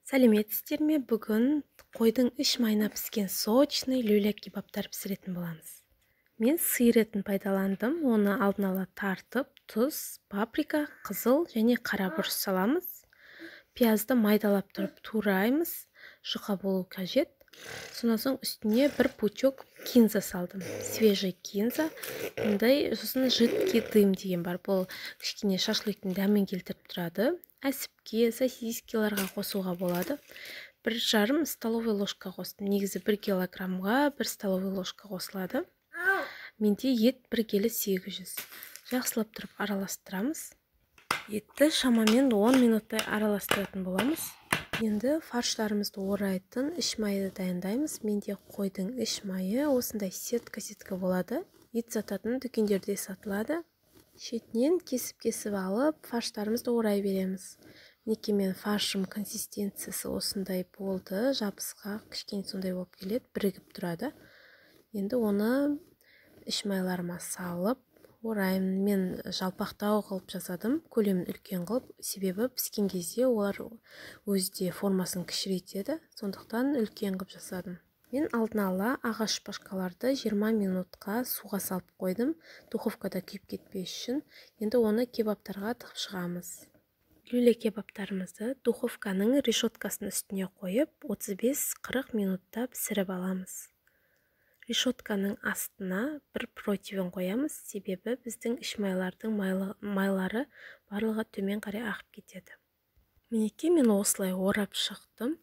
Сәлеметсіздер ме? Бүгін қойдың іш майына піскен сочный люля кебаптар пісіретін боламыз. Мен сиыр етін пайдаландым. Оны алдын ала тартып, тұз, паприка, қызыл және қара бұрыш саламыз. Пиязды майдалап тұрып тураймыз. Жұқа болу қажет. Сонан соң үстіне бір пучок кинза салдым. Свежий кинза. Бұндай сосын жидкий дым деген бар. Бұл кішкене шашлыктың дәмін келтіріп тұрады. Әсіпке, сосискаларға қосуға болады. 1,5 столовый ложка қостым. Негізі 1 килограммға 1 столовый ложка қосылады. Менде ет 1 келі 800. Жақсылап тұрып араластырамыз. Етті шамамен 10 минуттай араластыратын боламыз. Енді фарштарымызды орайтын іш майы дайындаймыз. Менде қойдың іш майы осындай сетка болады. Ет сататын дүкендерде сатылады. Шетінен кесіп алып, фарштарымызды орай береміз. Неке мен фаршым консистенциясы осындай болды. Жабысқақ, кішкене сондай болып келеді, бірігіп тұрады. Енді оны іш майларыма салып, ораймын. Мен жалпақтау қылып жасадым. Көлемін үлкен қылып, себебі піскен кезде олар өзде формасын кішірейтеді. Сондықтан үлкен қылып жасадым. Мен алдын ала ағаш шпажкаларды 20 минутқа суға салып қойдым, духовкада күйіп кетпес үшін. Енді оны кебаптарға тығып шығамыз. Люля кебаптарымызды духовканың решеткасының үстіне қойып, 35-40 минутта пісіріп аламыз. Решетканың астына бір противень қоямыз, себебі біздің іш майлардың майлары барлығы төмен қарай ағып кетеді. Мінекей мен осылай орап шықтым.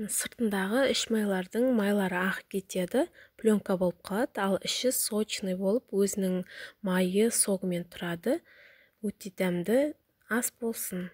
Сыртындағы іш майлардың майлары ағып кетеді, пленка болып қалады, ал іші сочный болып, өзінің майы, согымен тұрады. Өте дәмді ас болсын.